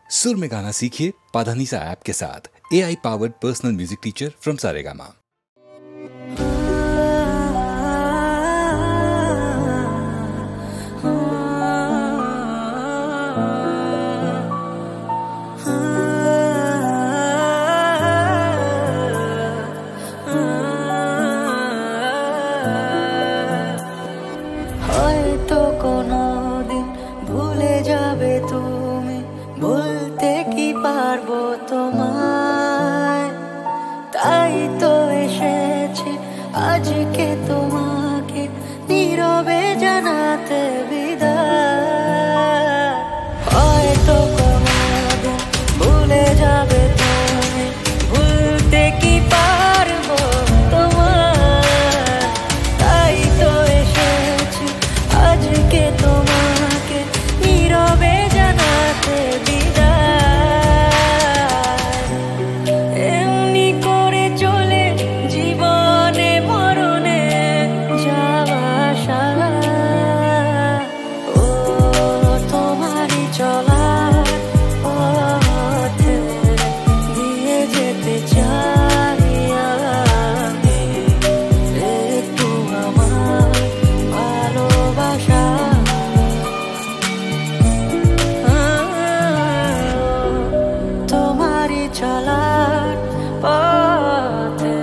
सुर में गाना सीखिए पाधानीसा ऐप के साथ। AI powered personal music teacher from Saregama. আজকে তোমাকে নীরবে জানাতে বিদায়। হয়তো কোনোদিন ভুলে যাবে তুমি, ভুলতে কি পারবো তোমায়। তাই তো এসেছি আজকে তোমাকে নীরবে জানাতে বিদায়। এমনি করে চলে জীবনে মরণে যাওয়া আসা। ও তোমারই চলার পথে দিয়ে যেতে চাই আমি একটু আমার ভালোবাসা। তোমারই চলার পথে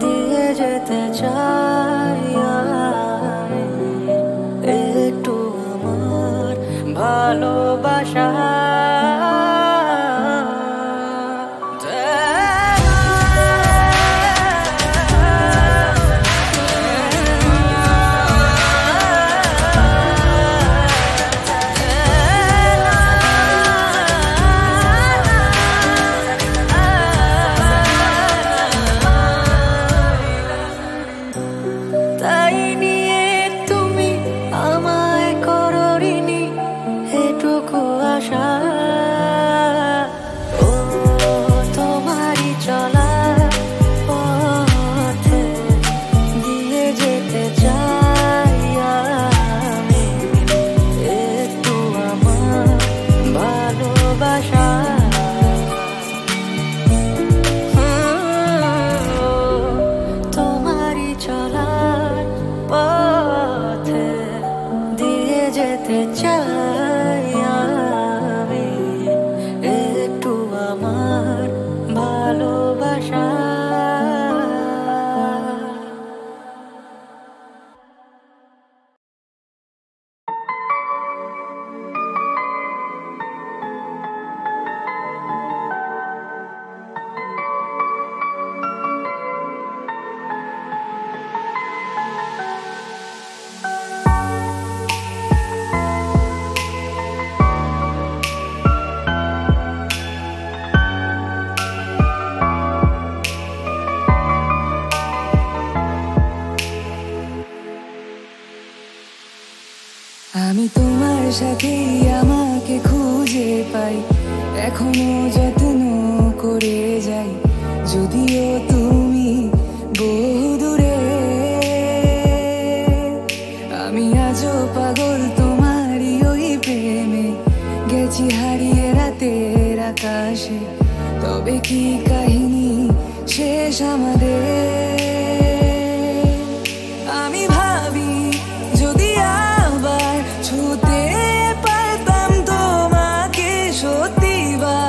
দিয়ে যেতে চাই আমি একটু আমার ভালোবাসা। তাই নিয়ে তুমি আমায় করো ঋণী এটুকু আশা। ও তোমারই চলা পথে দিয়ে যেতে চাই আমি একটু আমার ভালোবাসা। তোমারই চলার পথে দিয়ে যেতে চাই আমি একটু আমার ভালোবাসা। আমি তোমার সাথেই আমাকে খুঁজে পাই, এখনো যত্ন করে যাই, যদিও তুমি বহু দূরে। আমি আজও পাগল তোমারই ওই প্রেমে, গেছি হারিয়ে রাতের আকাশে। তবে কি কাহিনী শেষ আমাদের? আমি ভাবি যদি আবার ছুতে পারতাম তোমাকে, সত্যি বা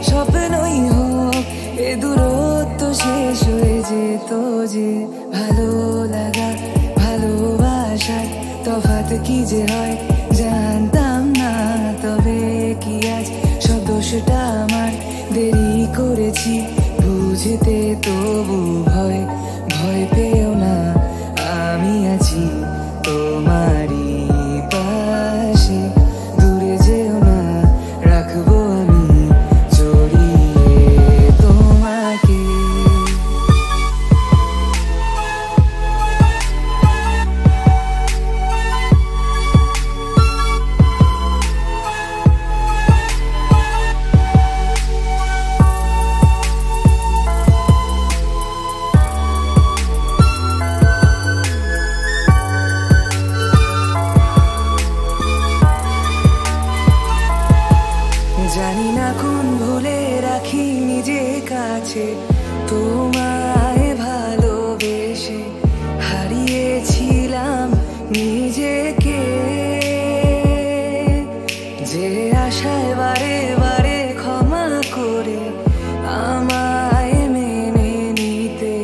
স্বপ্নই হোক এ দূরত্ব শেষ হয়ে যেত যে। ভালো লাগা ভালোবাসার তফাৎ কি যে হয় জানতাম না। তবে কি আজ সব দোষটা আমার, দেরি করেছি বুঝতে, তবু ভয় ভয় পেও না, আমি আছি তোমারই পাশে। দূরে যেও না, রাখবো আমি জড়িয়ে তোমাকে। ও জানি না কোন ভুলে রাখি নিজে কাছে তোমায় ভালোবেসে হারিয়েছিলাম নিজেকে যে আশায় বারে বারে ক্ষমা করে আমায় মেনে নিতে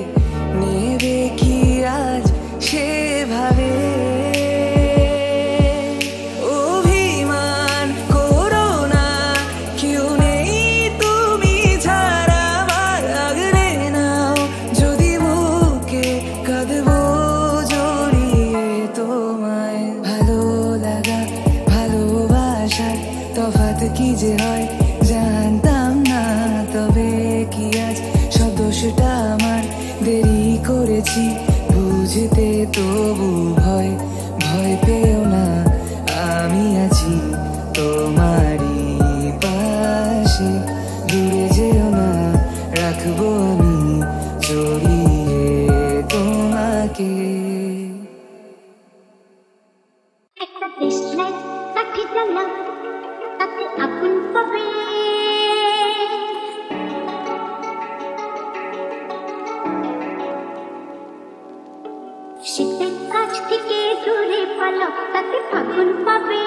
নেবে কি আজ সেভাবে অভিমান করো না কেউ নেই তুমি ছাড়া আমার আগলে নাও যদি বুকে কাঁদবো জড়িয়ে তোমায় ভালো লাগা ভালোবাসার তফাৎ কি যে হয় জানতাম না তবে কি আজ সব দোষটা আমার দেরি করেছি বুঝতে তবু ভয় ভয় পেও না আমি আছি তোমারই পাশে দূরে যেও না রাখবো আমি জড়িয়ে তোমাকে একটা দেশলাই কাঠি জ্বালা তাতে আগুন পাবে শীতের কাছ থেকে দূরে পালো তাতে ফাগুন পাবে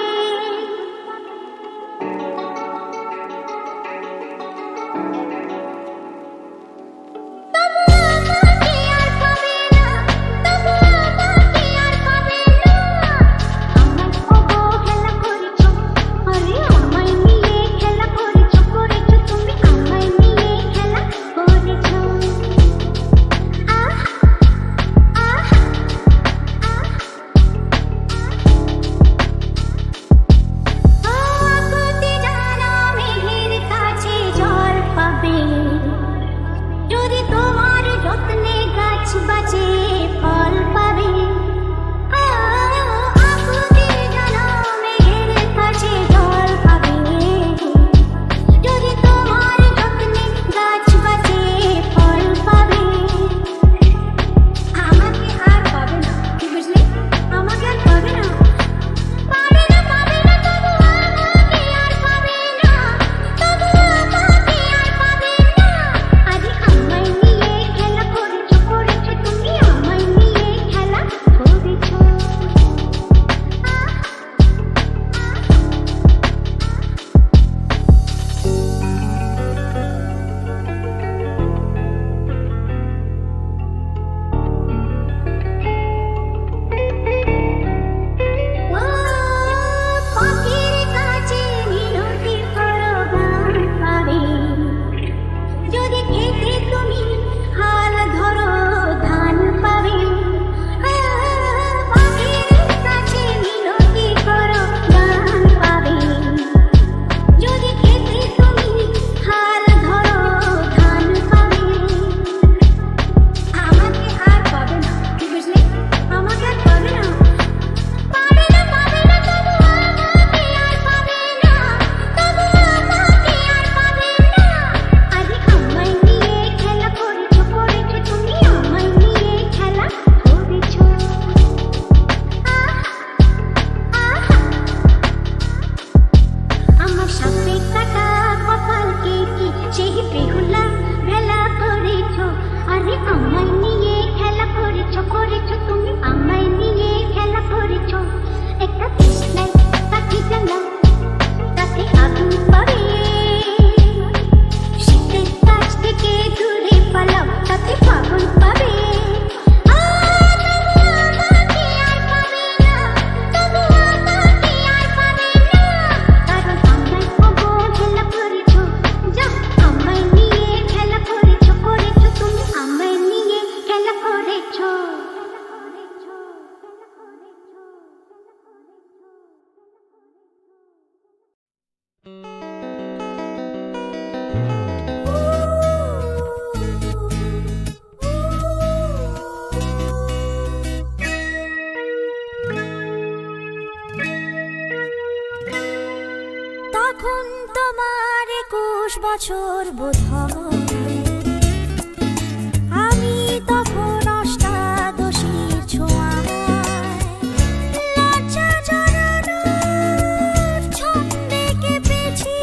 তখন তোমার 21 বছর বোধহয়, আমি তখন অষ্টাদশীর ছোঁয়ায় লজ্জা জড়ানোর ছন্দে কেঁপেছি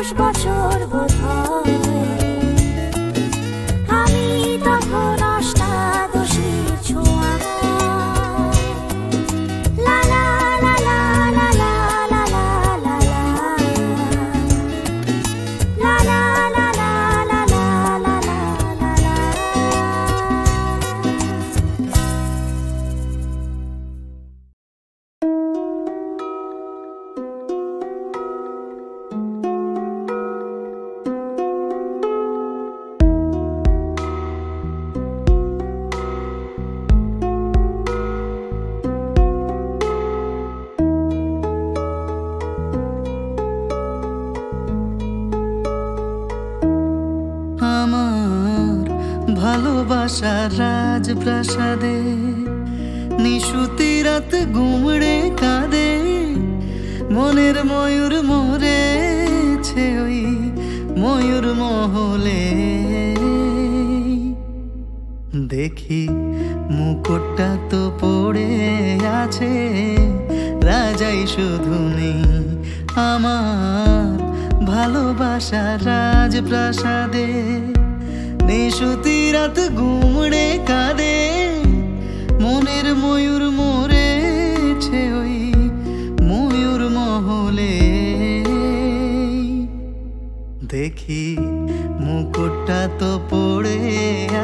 10 বছর বোধ হয় আমি তখন অষ্টাদশীর ছোঁয়া লা লা লা লা লা লা লা লা লা লা লা লা লা লা লা লা লা লা। আমার ভালোবাসার রাজপ্রাসাদে নিশুতি রাত গুমড়ে কাঁদে মনের ময়ূর মরেছে ওই ময়ূর মহলে দেখি মুকুটটা তো পড়ে আছে রাজাই শুধু নেই আমার ভালোবাসার রাজপ্রাসাদে নিশুতি রাত গুমড়ে কাঁদে মনের ময়ূর মরেছে ওই ময়ূর মহলে দেখি মুকুটটা তো পড়ে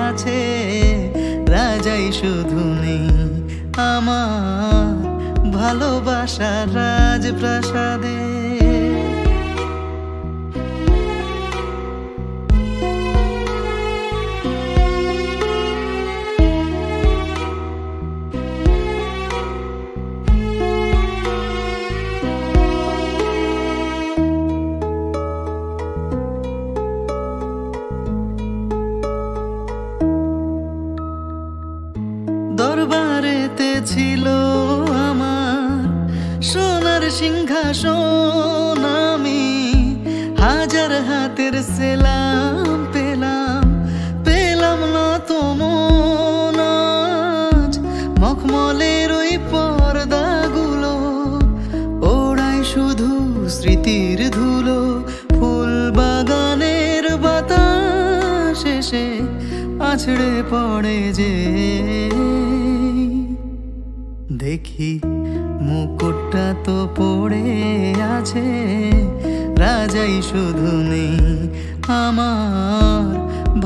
আছে রাজাই শুধু নেই আমার ভালোবাসার রাজপ্রাসাদে দরবারেতে ছিল আমার সোনার সিংহাসন আমি হাজার হাতের সেলাম পেলাম পেলাম না তো মন আজ মখমলের ওই পর্দাগুলো ওড়াই শুধু স্মৃতির ধুলো ফুল বাগানের বাতাস এসে আছড়ে পড়ে যে দেখি মুকুটটা তো পড়ে আছে রাজাই শুধু নেই আমার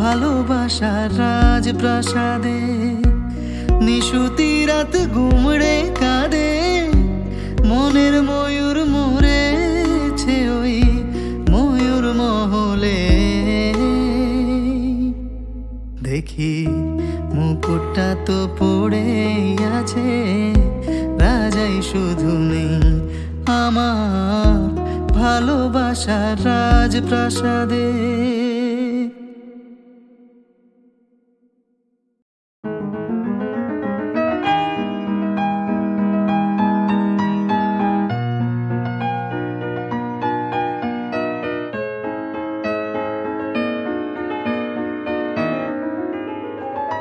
ভালোবাসার রাজপ্রাসাদে নিশুতি রাত গুমড়ে কাঁদে মনের ময়ূর মরেছে ওই ময়ূর মহলে দেখি মুকুটটা তো পড়ে আছে রাজাই শুধু নেই আমার ভালোবাসার রাজপ্রাসাদে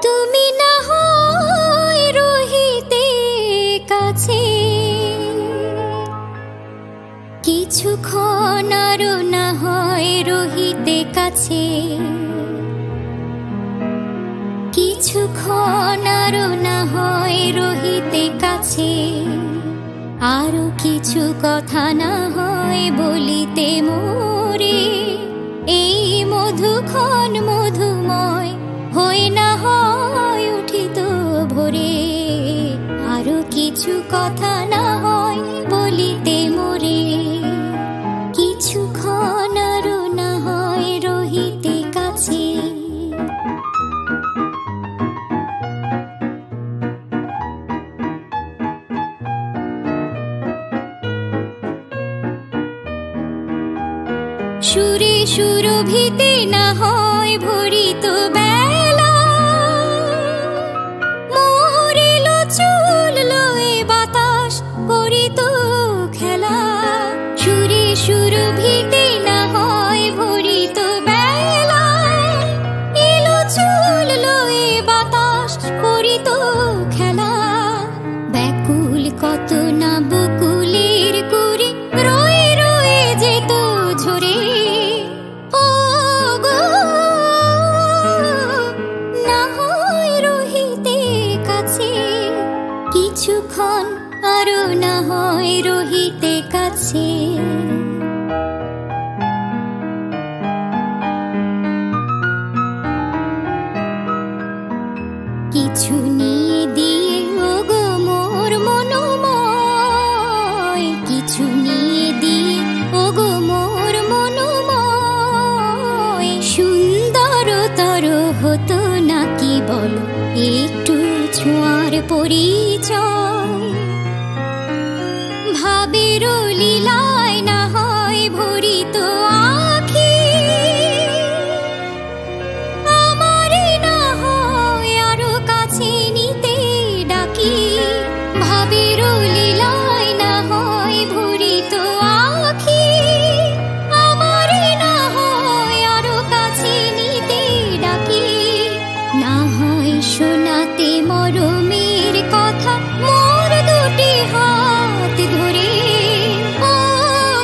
তুমি না হয় রহিতে কাছে কিছুক্ষণ আরো না হয় রহিতে কাছে কিছুক্ষণ আরো না হয় রহিতে কাছে আরো কিছু কথা না হয় বলিতে মোরে এই মধুক্ষণ মধুময় হয় না হয় উঠিত ভোরে আরো কিছু কথা না হয় বলিতে মোরে কিছুক্ষণ আরো না হয় রহিতে কাছে সুরে সুরভিতে না হয় ভরিত বেলা মরিল চুল লয়ে বাতাস করিত খেলা সুরে সুরভিতে না হয় ভরিত বেলা এলো চুল লয়ে বাতাস করিত খেলা ব্যাকুল কত না বকুলের কুড়ি রয়ে রয়ে যেত ঝরে কিছুক্ষণ আরো না হয় রহিতে কাছে কিছু নিয়ে দিয়ে ওগো মোর মনোময় কিছু নিয়ে দিয়ে ওগো মোর মনোময় সুন্দরতর হতো নাকি বলো একটু ছোঁয়ার পরিচয় ভাবের লীলায় না হয় ভরিত আখি আমারে না হয় আরো কাছে নিতে ডাকি ভাবের লীলায় না হয় ভরিত আখি আমারে না হয় আরো কাছে নিতে ডাকি না হয় শোনাতে মরমের কথা মোর দুটি হাত ধরে ও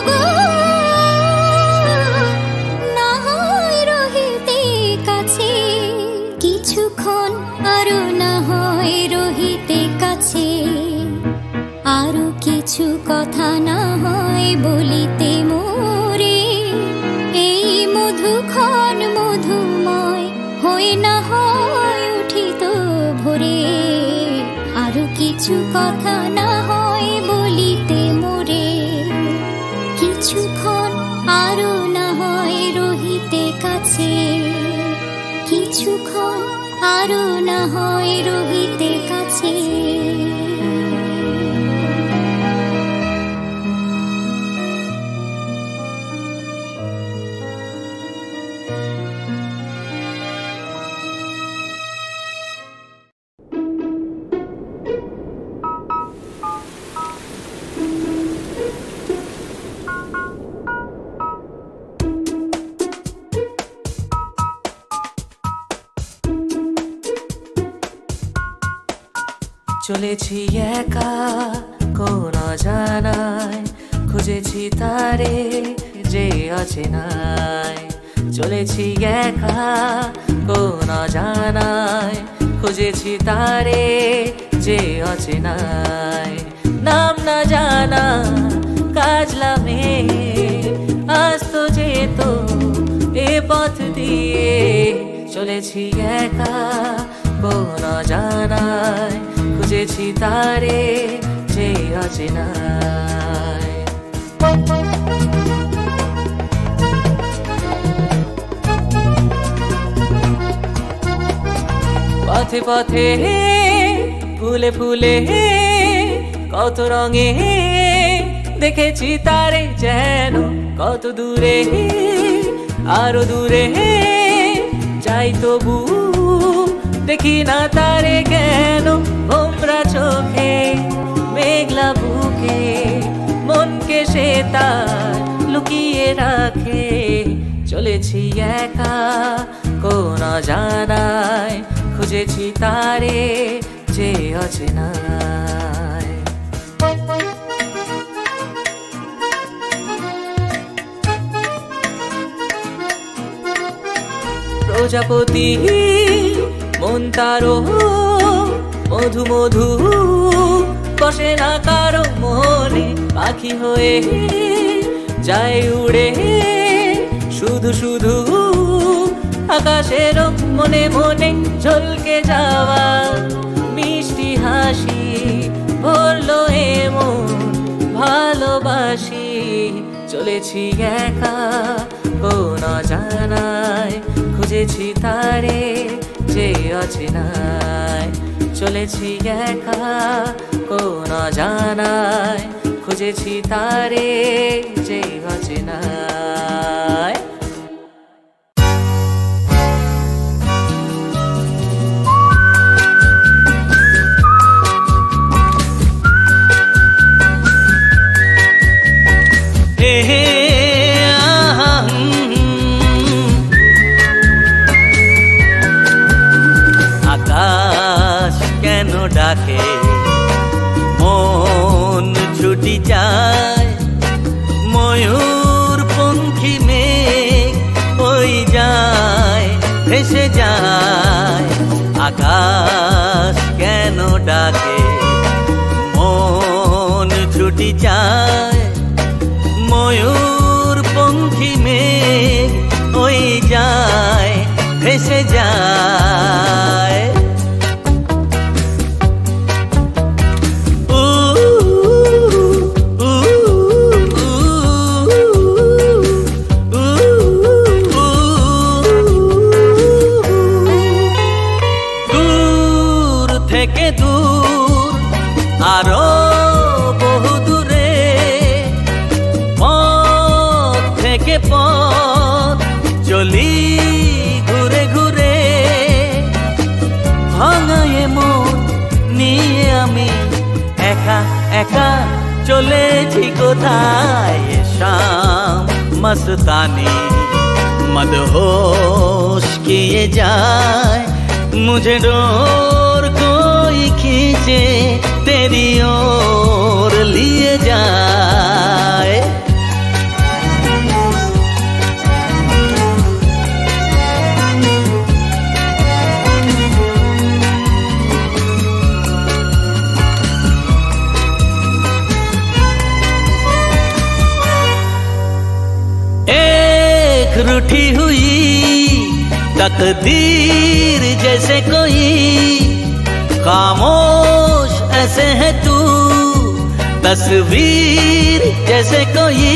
গো না হয় রহিতে কাছে কিছুক্ষণ আরো না হয় রহিতে কাছে আরো কিছু কথা না হয় বলিতে মোরে এই মধুক্ষণ মধুময় হয়ে না হয় উঠিত ভোরে আরো কিছু কথা না হয় বলিতে মোরে কিছুক্ষণ আরো না হয় রহিতে কাছে কিছুক্ষণ আরো না হয় রহিতে কাছে চলেছি একা কোন জানায় খুঁজেছি তারে যে অচেনায় চলেছি একা কোন জানায় খুঁজেছি তারে যে অচেনায় নাম না জানা কাজলামে আসতো যেত এ পথ দিয়ে চলেছি একা কোন জানায় খুঁজেছি তারে যে অচেনায় পথে পথে ফুলে ফুলে কত রঙে দেখেছি তারে যেন কত দূরে আরো দূরে যাই তবু দেখি না তারে কেন ভোমরা চোখে মেঘলা বুকে মনকে সে তার লুকিয়ে রাখে চলেছি একা কোন জানায় খুঁজেছি তারে যে অচেনায় প্রজাপতি মন তারো মধু মধু বসে না কারো মনে পাখি হয়ে যায় উড়ে শুধু শুধু আকাশের মনে মনে ঝলকে যাওয়া মিষ্টি হাসি ভরলো এমন ভালোবাসি চলেছি একা কোন জানায় খুঁজেছি তারে যে অচেনায় চলেছি একা কোন জানায় খুঁজেছি তারে যে অচেনায় আকাশ কেন ডাকে মন ছুটি যায় ময়ূর পঙ্খী মেঘ ওই যায় ভেসে যায় আকাশ কেন ডাকে চলেছি কোথায় শাম मस्तानी मदहोश किए जाए मुझे डोर कोई खींचे तेरी ओर लिए जाए रूठी हुई तकदीर जैसे कोई खामोश ऐसे है तू तस्वीर जैसे कोई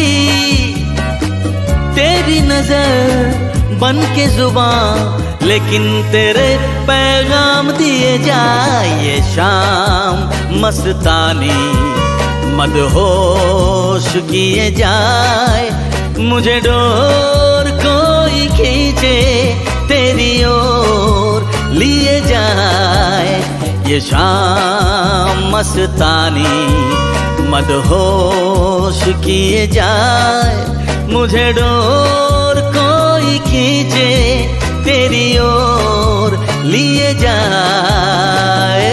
तेरी नजर बन के जुबान लेकिन तेरे पैगाम दिए जाए ये शाम मस्तानी मदहोश किए जाए मुझे डोर कोई खींचे तेरी ओर लिए जाए ये शाम मस्तानी मदहोश किए जाए मुझे डोर कोई खींचे तेरी ओर लिए जाए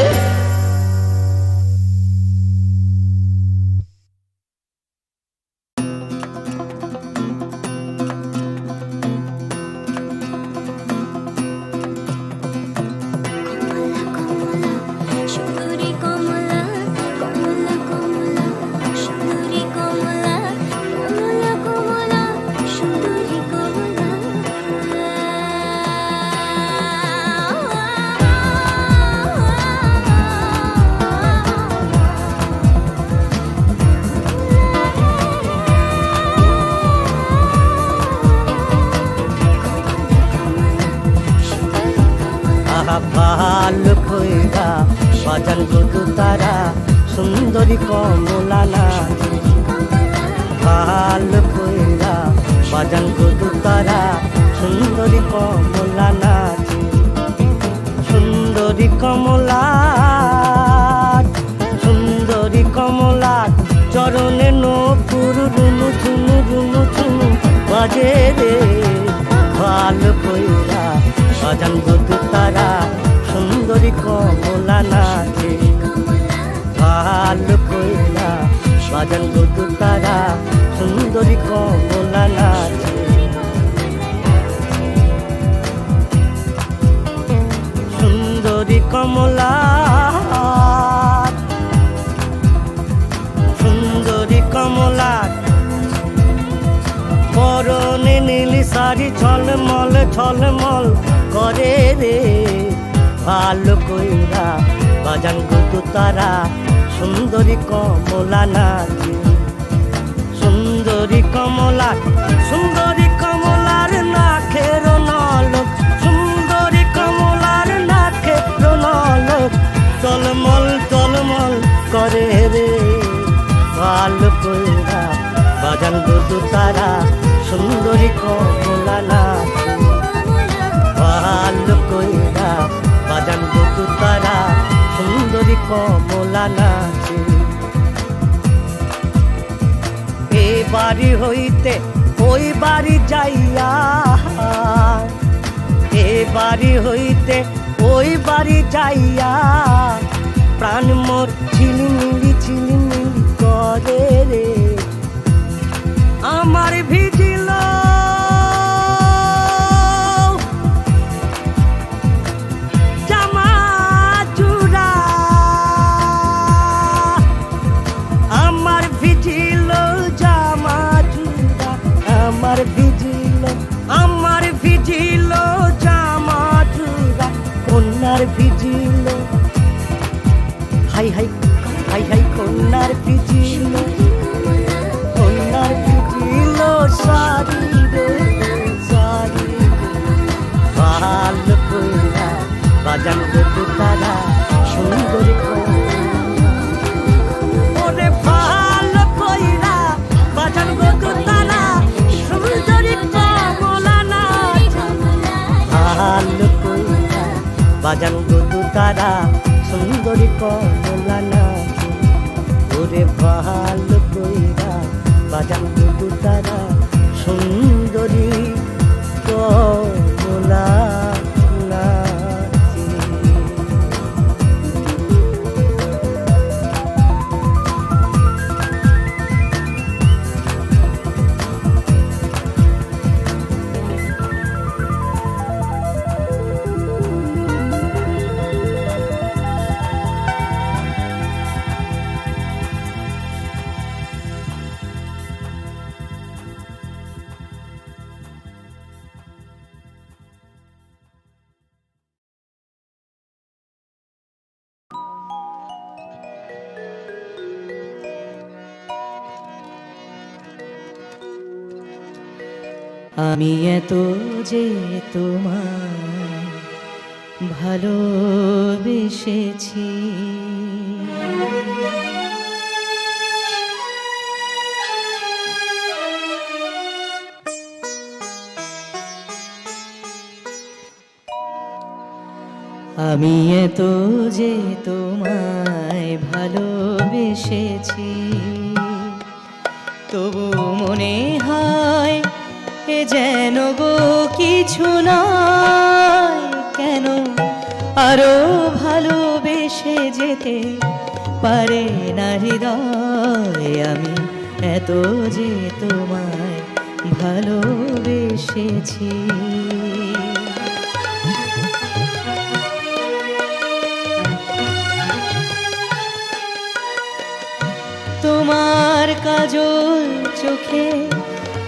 ভালো কইরা বাজান গুদু তারা সুন্দরী কমলা নাচে ভালো কইরা বাজান গুদু তারা সুন্দরী কমলা নাচে সুন্দরী কমলা সুন্দরী কমলা চরণে নপুর রুনু ঝুনু রুনু ঝুনু বাজে রে ভালো কইরা বাজান গুদু তারা সুন্দরী কমলা নাচে ভালো কইরা বাজান গুদু তারা সুন্দরী কমলা নাচে সুন্দরী কমলা সুন্দরী কমলা পরনে নীলি শাড়ি ঝলমল ঝলমল করে রে ভালো কইরা বাজান গুদু তারা সুন্দরী কমলা নাচে সুন্দরী কমলা সুন্দরী কমলার নাকের নলক সুন্দরী কমলার নাকের নলক টলমল টলমল করে রে ভালো কইরা বাজান গুদু তারা সুন্দরী কমলা নাচে ভালো কইরা বাজান গুদু তারা সুন্দরী কমলা নাচে এ বাড়ি হইতে ওই বাড়ি যাইয়া এ বাড়ি হইতে ওই বাড়ি যাইয়া প্রাণ মোর ঝিলিমিলি করে রে আমার ভিজিল জামা চূড়া আমার ভিজিল জামা চূড়া আমার ভিজিল জামা চূড়া কন্যার vigil high high high high কন্যার ভিজিল শাড়ি রে শাড়ি ভালো কইরা বাজান গুদু তারা সুন্দরী ওরে ভালো কইরা বাজান গুদু তারা সুন্দরী কমলা নাচে ভালো কইরা বাজান গুদু তারা সুন্দরী কমলা নাচে ওরে ভালো কইরা বাজান দুটো তারা সুন্দরী কমলা নাচে। আমি এত যে তোমায় ভালোবেসেছি, আমি এত যে তোমায় ভালোবেসেছি, তবু মনে হয় এ যেন গো কিছু নয়। কেন আরো ভালোবেসে যেতে পারে না হৃদয়? আমি এত যে তোমায় ভালোবেসেছি। তোমার কাজল চোখে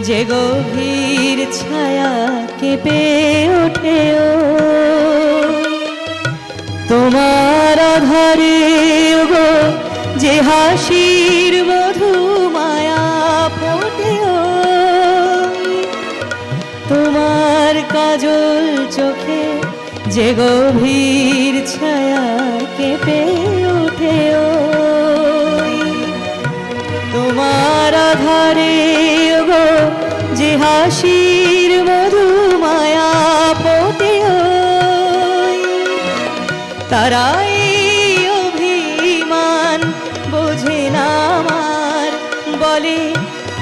যে গভীর ছায়া কেঁপে ওঠে, তোমার আধারে গো যে হাসির মধু মায়া ফোটে, তোমার কাজল চোখে যে গভীর ছায়া কেঁপে ওঠে, তোমার আধারে গো যে হাসির মধু মায়া ফোটে, তারাই অভিমান বোঝে না আমার, বলে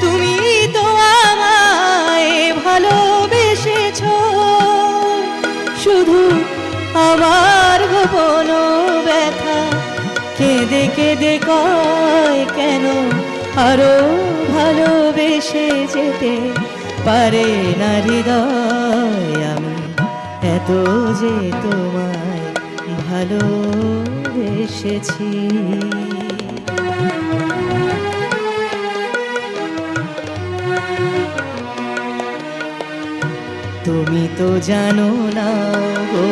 তুমি তো আমায় ভালোবেসেছ, শুধু আমার গোপন ব্যথা কেঁদে কেঁদে কয় কেন আরো ভালোবেসে যেতে পারে না হৃদয়? আমি এত যে তোমায় ভালোবেসেছি। তুমি তো জানো না গো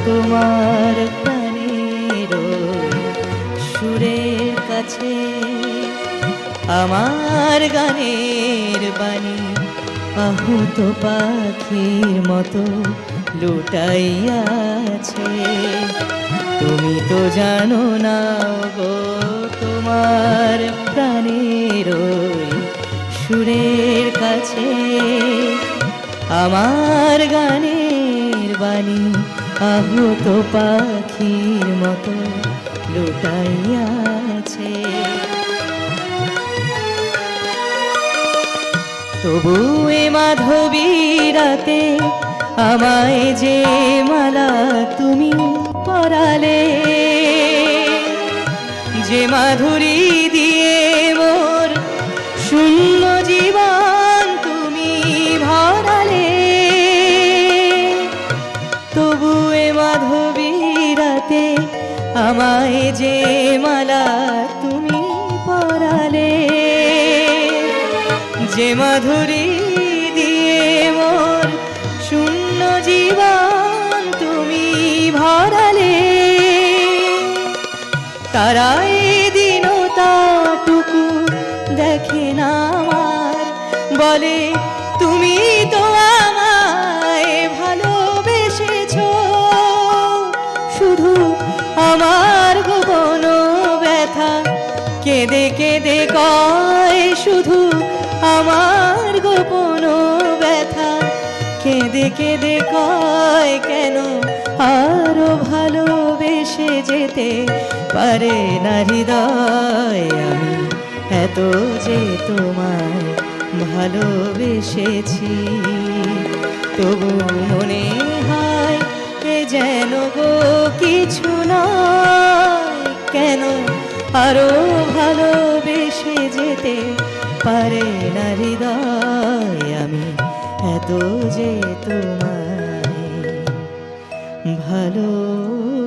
তোমার প্রাণের সুরের কাছে আমার গানের বাণী আহত পাখির মতো লুটাইয়াছে। তুমি তো জানো না গো তোমার প্রাণের সুরের কাছে আমার গানের বাণী আহত পাখির মতো লুটাইয়াছে। তবু এ মাধবী রাতে আমায় যে মালা তুমি পরালে, যে মাধুরী দিয়ে মোর শূন্য জীবন তুমি ভরালে, তবু এ মাধবী রাতে আমায় যে মালা তুমি পরালে, যে মাধুরী দিয়ে মোর শূন্য জীবন তুমি ভরালে, তারাই দিনটাটুকু দেখে না আমার, বলে তুমি তো আমায় ভালোবেসেছ, শুধু আমার গোপন ব্যথা কেঁদে কেঁদে কয়, শুধু আমার গোপন ব্যথা কেঁদে কেঁদে কয় কেন আরো ভালোবেসে যেতে পারে না হৃদয়। আমি এত যে তোমায় ভালোবেসেছি, তবু মনে হয় এ যেন গো কিছু নয়। কেন আরো ভালোবেসে যেতে পারে না হৃদয়। আমি এত যে তোমায় ভালোবেসেছি।